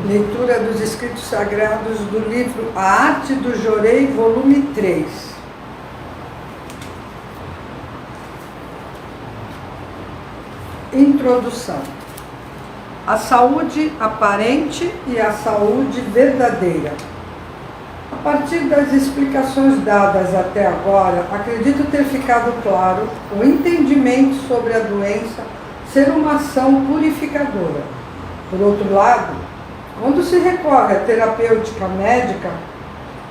Leitura dos escritos sagrados do livro A Arte do Jorei, volume 3. Introdução. A saúde aparente e a saúde verdadeira. A partir das explicações dadas até agora, acredito ter ficado claro o entendimento sobre a doença ser uma ação purificadora. Por outro lado, quando se recorre à terapêutica médica,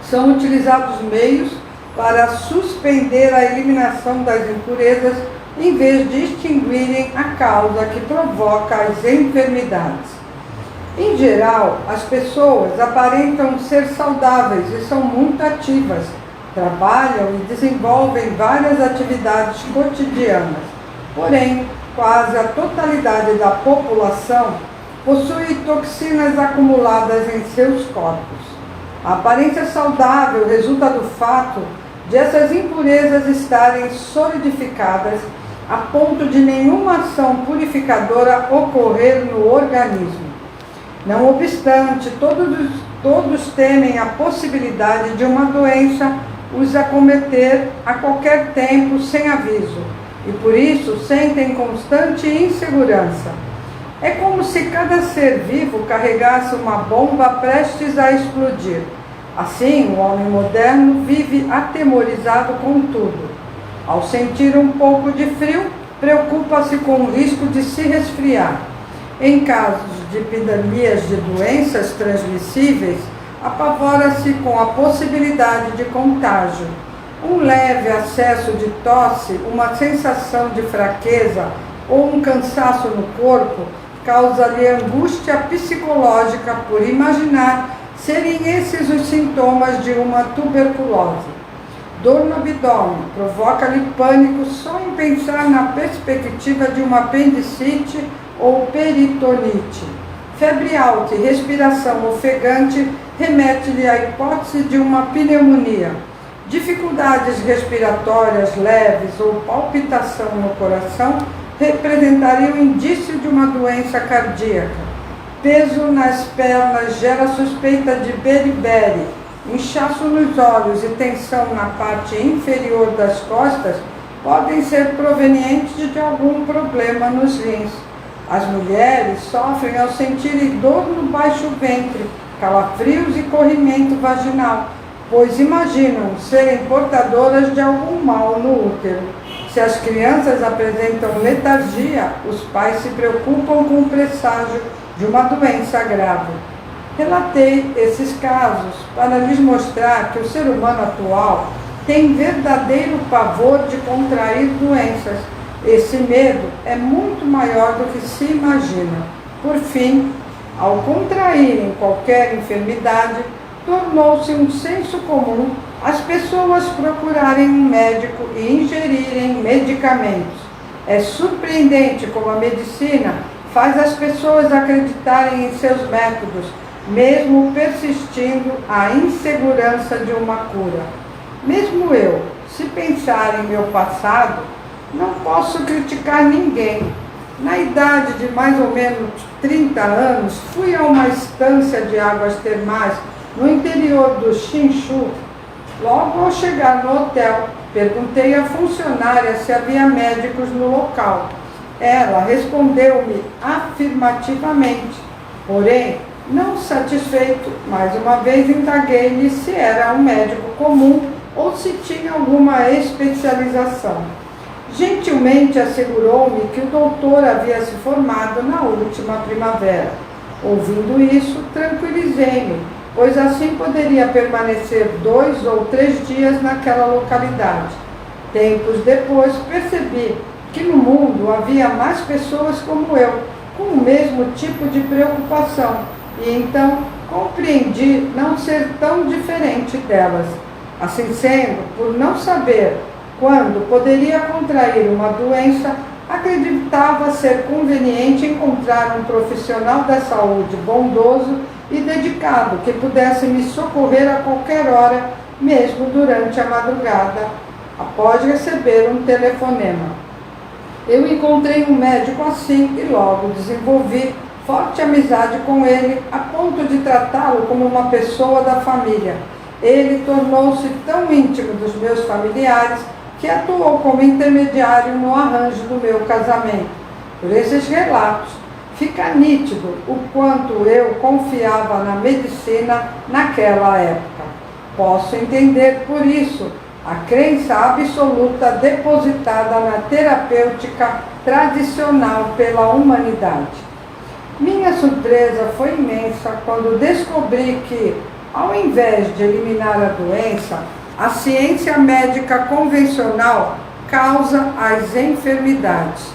são utilizados meios para suspender a eliminação das impurezas em vez de extinguirem a causa que provoca as enfermidades. Em geral, as pessoas aparentam ser saudáveis e são muito ativas, trabalham e desenvolvem várias atividades cotidianas. Porém, quase a totalidade da população possui toxinas acumuladas em seus corpos. A aparência saudável resulta do fato de essas impurezas estarem solidificadas a ponto de nenhuma ação purificadora ocorrer no organismo. Não obstante, todos temem a possibilidade de uma doença os acometer a qualquer tempo sem aviso, e por isso sentem constante insegurança. É como se cada ser vivo carregasse uma bomba prestes a explodir. Assim, o homem moderno vive atemorizado com tudo. Ao sentir um pouco de frio, preocupa-se com o risco de se resfriar. Em casos de epidemias de doenças transmissíveis, apavora-se com a possibilidade de contágio. Um leve acesso de tosse, uma sensação de fraqueza ou um cansaço no corpo causa-lhe angústia psicológica por imaginar serem esses os sintomas de uma tuberculose. Dor no abdômen provoca-lhe pânico só em pensar na perspectiva de uma apendicite ou peritonite. Febre alta e respiração ofegante remete-lhe à hipótese de uma pneumonia. Dificuldades respiratórias leves ou palpitação no coração representariam indício de uma doença cardíaca. Peso nas pernas gera suspeita de beriberi. Inchaço nos olhos e tensão na parte inferior das costas podem ser provenientes de algum problema nos rins. As mulheres sofrem ao sentirem dor no baixo ventre, calafrios e corrimento vaginal, pois imaginam serem portadoras de algum mal no útero. Se as crianças apresentam letargia, os pais se preocupam com o presságio de uma doença grave. Relatei esses casos para lhes mostrar que o ser humano atual tem verdadeiro pavor de contrair doenças. Esse medo é muito maior do que se imagina. Por fim, ao contraírem qualquer enfermidade, tornou-se um senso comum as pessoas procurarem um médico e ingerirem medicamentos. É surpreendente como a medicina faz as pessoas acreditarem em seus métodos, mesmo persistindo a insegurança de uma cura. Mesmo eu, se pensar em meu passado, não posso criticar ninguém. Na idade de mais ou menos 30 anos, fui a uma estância de águas termais no interior do Chinchu. Logo ao chegar no hotel, perguntei à funcionária se havia médicos no local. Ela respondeu-me afirmativamente. Porém, não satisfeito, mais uma vez indaguei-lhe se era um médico comum ou se tinha alguma especialização. Gentilmente assegurou-me que o doutor havia se formado na última primavera. Ouvindo isso, tranquilizei-me, pois assim poderia permanecer 2 ou 3 dias naquela localidade. Tempos depois percebi que no mundo havia mais pessoas como eu, com o mesmo tipo de preocupação, e então compreendi não ser tão diferente delas. Assim sendo, por não saber quando poderia contrair uma doença, acreditava ser conveniente encontrar um profissional da saúde bondoso e dedicado que pudesse me socorrer a qualquer hora, mesmo durante a madrugada, após receber um telefonema. Eu encontrei um médico assim e logo desenvolvi forte amizade com ele, a ponto de tratá-lo como uma pessoa da família. Ele tornou-se tão íntimo dos meus familiares que atuou como intermediário no arranjo do meu casamento. Por esses relatos, fica nítido o quanto eu confiava na medicina naquela época. Posso entender, por isso, a crença absoluta depositada na terapêutica tradicional pela humanidade. Minha surpresa foi imensa quando descobri que, ao invés de eliminar a doença, a ciência médica convencional causa as enfermidades.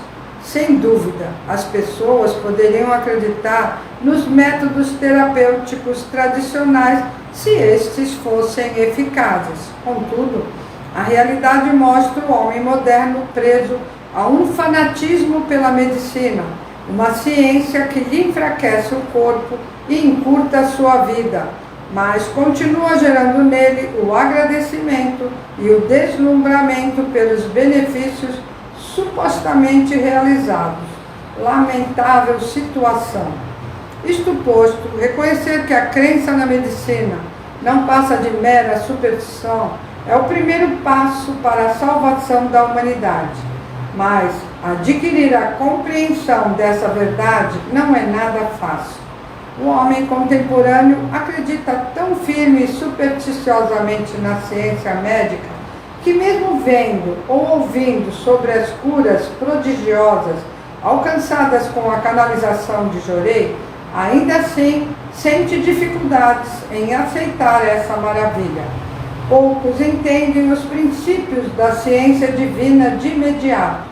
Sem dúvida, as pessoas poderiam acreditar nos métodos terapêuticos tradicionais se estes fossem eficazes. Contudo, a realidade mostra o homem moderno preso a um fanatismo pela medicina, uma ciência que lhe enfraquece o corpo e encurta a sua vida, mas continua gerando nele o agradecimento e o deslumbramento pelos benefícios supostamente realizados. Lamentável situação. Isto posto, reconhecer que a crença na medicina não passa de mera superstição é o primeiro passo para a salvação da humanidade. Mas adquirir a compreensão dessa verdade não é nada fácil. O homem contemporâneo acredita tão firme e supersticiosamente na ciência médica que, mesmo vendo ou ouvindo sobre as curas prodigiosas alcançadas com a canalização de Jorei, ainda assim sente dificuldades em aceitar essa maravilha. Poucos entendem os princípios da ciência divina de imediato.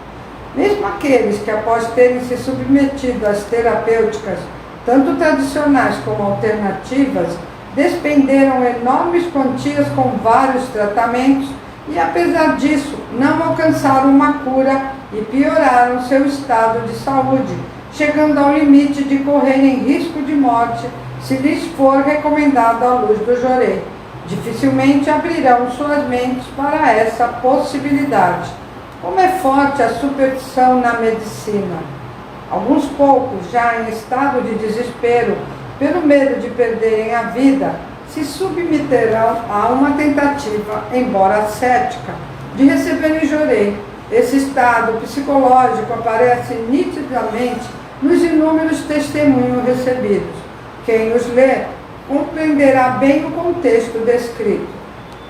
Mesmo aqueles que, após terem se submetido às terapêuticas, tanto tradicionais como alternativas, despenderam enormes quantias com vários tratamentos e, apesar disso, não alcançaram uma cura e pioraram seu estado de saúde, chegando ao limite de correrem risco de morte se lhes for recomendado a luz do Jorei. Dificilmente abrirão suas mentes para essa possibilidade. Como é forte a superstição na medicina! Alguns poucos, já em estado de desespero, pelo medo de perderem a vida, se submeterão a uma tentativa, embora cética, de receberem Jorei. Esse estado psicológico aparece nitidamente nos inúmeros testemunhos recebidos. Quem os lê compreenderá bem o contexto descrito.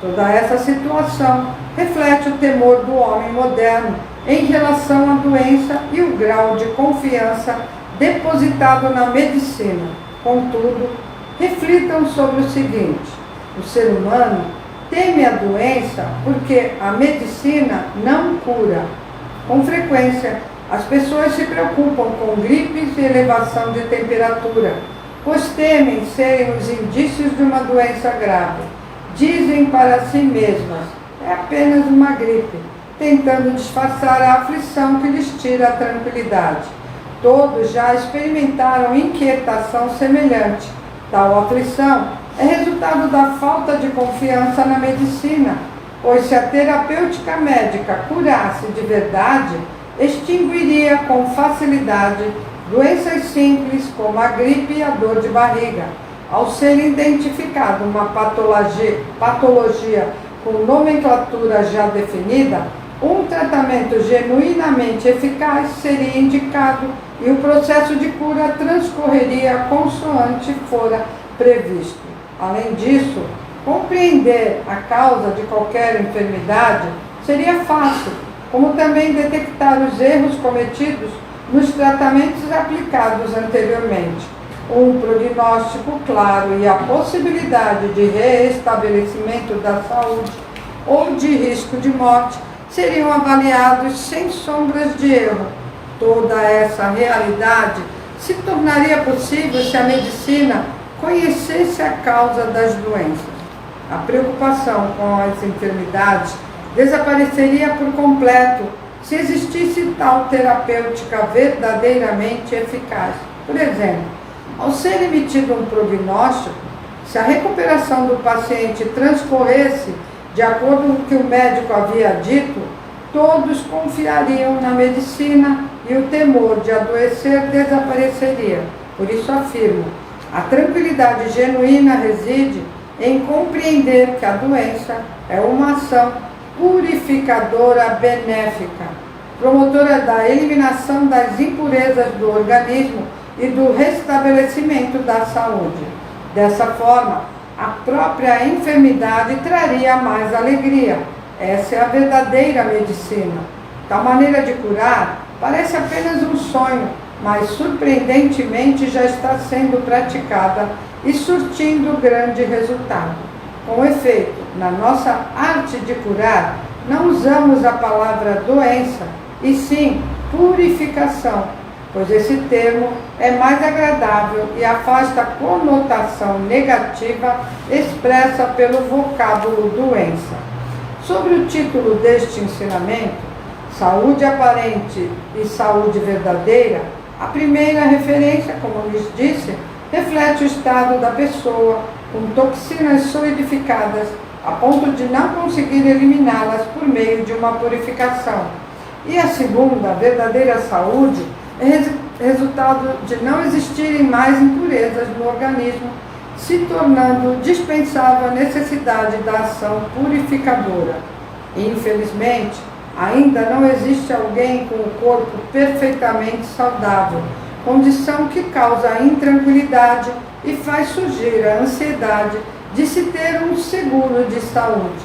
Toda essa situação reflete o temor do homem moderno em relação à doença e o grau de confiança depositado na medicina. Contudo, reflitam sobre o seguinte: o ser humano teme a doença porque a medicina não cura. Com frequência, as pessoas se preocupam com gripes e elevação de temperatura, pois temem serem os indícios de uma doença grave. Dizem para si mesmas: é apenas uma gripe, tentando disfarçar a aflição que lhes tira a tranquilidade. Todos já experimentaram inquietação semelhante. Tal aflição é resultado da falta de confiança na medicina, pois se a terapêutica médica curasse de verdade, extinguiria com facilidade doenças simples como a gripe e a dor de barriga. Ao ser identificada uma patologia com nomenclatura já definida, um tratamento genuinamente eficaz seria indicado e o processo de cura transcorreria consoante fora previsto. Além disso, compreender a causa de qualquer enfermidade seria fácil, como também detectar os erros cometidos nos tratamentos aplicados anteriormente. Um prognóstico claro e a possibilidade de reestabelecimento da saúde ou de risco de morte seriam avaliados sem sombras de erro. Toda essa realidade se tornaria possível se a medicina conhecesse a causa das doenças. A preocupação com as enfermidades desapareceria por completo se existisse tal terapêutica verdadeiramente eficaz. Por exemplo, ao ser emitido um prognóstico, se a recuperação do paciente transcorresse de acordo com o que o médico havia dito, todos confiariam na medicina e o temor de adoecer desapareceria. Por isso afirmo, a tranquilidade genuína reside em compreender que a doença é uma ação purificadora benéfica, promotora da eliminação das impurezas do organismo e do restabelecimento da saúde. Dessa forma, a própria enfermidade traria mais alegria. Essa é a verdadeira medicina. Tal maneira de curar parece apenas um sonho, mas surpreendentemente já está sendo praticada e surtindo grande resultado. Com efeito, na nossa arte de curar, não usamos a palavra doença, e sim purificação, pois esse termo é mais agradável e afasta a conotação negativa expressa pelo vocábulo doença. Sobre o título deste ensinamento, saúde aparente e saúde verdadeira, a primeira referência, como lhes disse, reflete o estado da pessoa com toxinas solidificadas a ponto de não conseguir eliminá-las por meio de uma purificação. E a segunda, a verdadeira saúde, é resultado de não existirem mais impurezas no organismo, se tornando dispensável a necessidade da ação purificadora. E, infelizmente, ainda não existe alguém com o corpo perfeitamente saudável, condição que causa intranquilidade e faz surgir a ansiedade de se ter um seguro de saúde.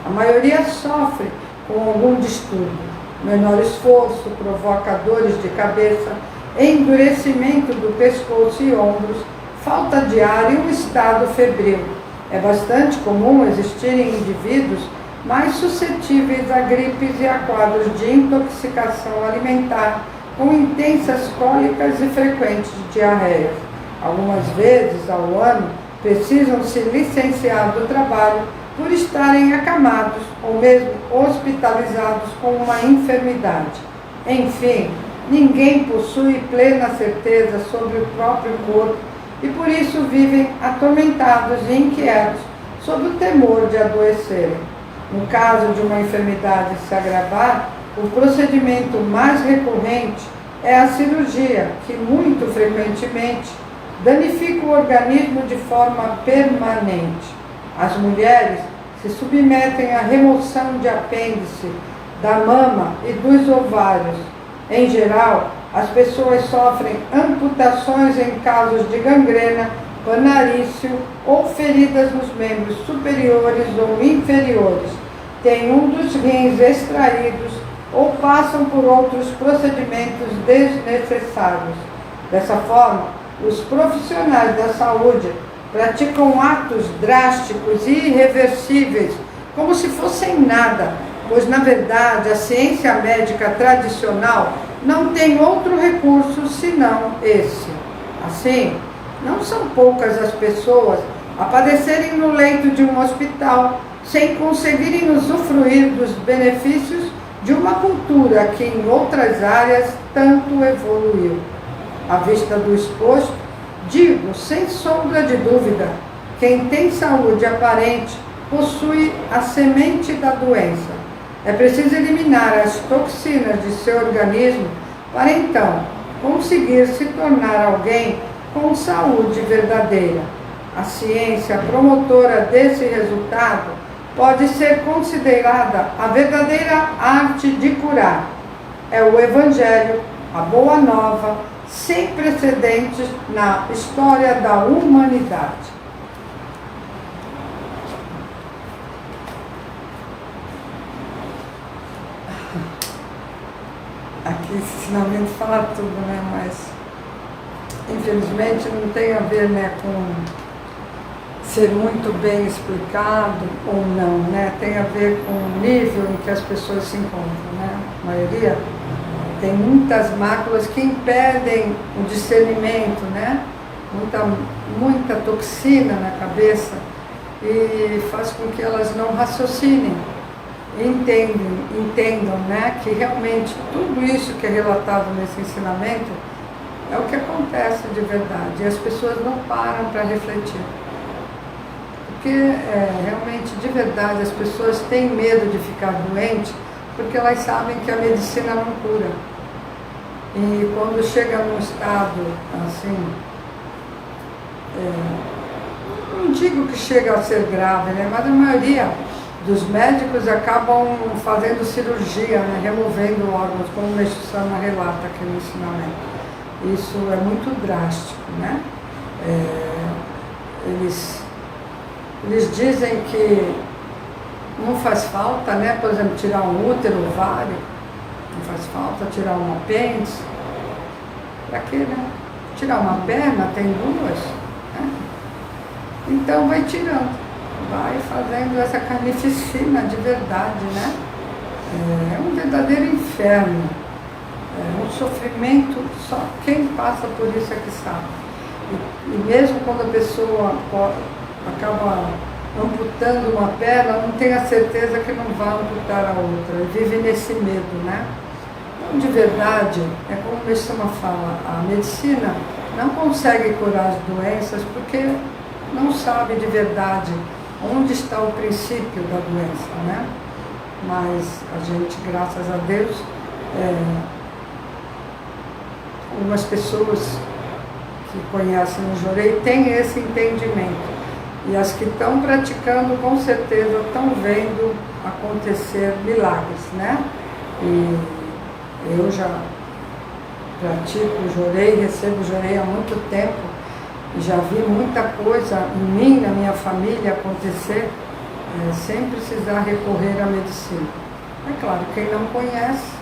A maioria sofre com algum distúrbio. Menor esforço provoca dores de cabeça, endurecimento do pescoço e ombros, falta de ar e um estado febril. É bastante comum existirem indivíduos mais suscetíveis a gripes e a quadros de intoxicação alimentar, com intensas cólicas e frequentes diarreias. Algumas vezes ao ano precisam se licenciar do trabalho por estarem acamados ou mesmo hospitalizados com uma enfermidade. Enfim, ninguém possui plena certeza sobre o próprio corpo e por isso vivem atormentados e inquietos sob o temor de adoecerem. No caso de uma enfermidade se agravar, o procedimento mais recorrente é a cirurgia, que muito frequentemente danifica o organismo de forma permanente. As mulheres se submetem à remoção de apêndice, da mama e dos ovários. Em geral, as pessoas sofrem amputações em casos de gangrena, panarício ou feridas nos membros superiores ou inferiores, têm um dos rins extraídos ou passam por outros procedimentos desnecessários. Dessa forma, os profissionais da saúde praticam atos drásticos e irreversíveis, como se fossem nada, pois, na verdade, a ciência médica tradicional não tem outro recurso senão esse. Assim, não são poucas as pessoas a padecerem no leito de um hospital sem conseguirem usufruir dos benefícios de uma cultura que em outras áreas tanto evoluiu. À vista do exposto, digo, sem sombra de dúvida, quem tem saúde aparente possui a semente da doença. É preciso eliminar as toxinas de seu organismo para então conseguir se tornar alguém com saúde verdadeira. A ciência promotora desse resultado pode ser considerada a verdadeira arte de curar. É o Evangelho, a Boa Nova, sem precedentes na história da humanidade. Aqui esse ensinamento fala tudo, né? Mas infelizmente não tem a ver, né, com ser muito bem explicado ou não, né? Tem a ver com o nível em que as pessoas se encontram, né? A maioria tem muitas máculas que impedem o discernimento, né? Muita toxina na cabeça e faz com que elas não raciocinem, entendam, né? Que realmente tudo isso que é relatado nesse ensinamento é o que acontece de verdade e as pessoas não param para refletir. Porque realmente, de verdade, as pessoas têm medo de ficar doente porque elas sabem que a medicina não cura. E quando chega num estado assim não digo que chega a ser grave, né? Mas a maioria dos médicos acabam fazendo cirurgia, né? Removendo órgãos, como o Meixo Sama relata aqui no ensinamento. Isso é muito drástico, né? Eles dizem que não faz falta, né? Por exemplo, tirar um útero, um ovário, não faz falta, tirar um apêndice. Para quê, né? Tirar uma perna, tem duas, né? Então vai tirando, vai fazendo essa carnificina de verdade, né? É um verdadeiro inferno, é um sofrimento, só quem passa por isso é que sabe. E mesmo quando a pessoa acaba amputando uma perna, não tem a certeza que não vai amputar a outra, vive nesse medo, né? Então, de verdade, é como o Meixo Sama fala, a medicina não consegue curar as doenças porque não sabe de verdade onde está o princípio da doença, né? Mas a gente, graças a Deus, algumas pessoas que conhecem o Jorei têm esse entendimento. E as que estão praticando, com certeza, estão vendo acontecer milagres, né? E eu já pratico o Jorei, recebo o Jorei há muito tempo, e já vi muita coisa em mim, na minha família, acontecer, sem precisar recorrer à medicina. É claro, quem não conhece,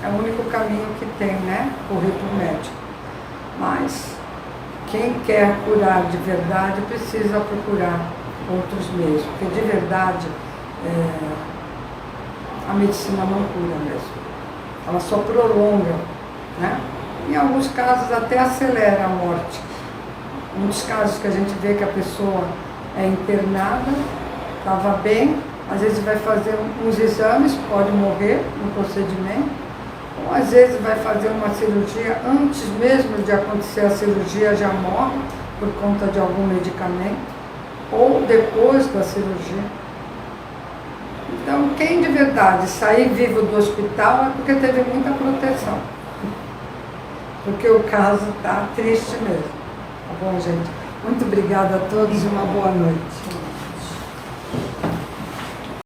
é o único caminho que tem, né? Correr para o médico. Mas quem quer curar de verdade precisa procurar outros meios, porque de verdade a medicina não cura mesmo. Ela só prolonga, né? Em alguns casos até acelera a morte. Muitos casos que a gente vê que a pessoa é internada, estava bem, às vezes vai fazer uns exames, pode morrer no procedimento, ou às vezes vai fazer uma cirurgia, antes mesmo de acontecer a cirurgia já morre por conta de algum medicamento, ou depois da cirurgia. Então, quem de verdade sair vivo do hospital é porque teve muita proteção. Porque o caso está triste mesmo. Tá bom, gente? Muito obrigada a todos e uma boa noite.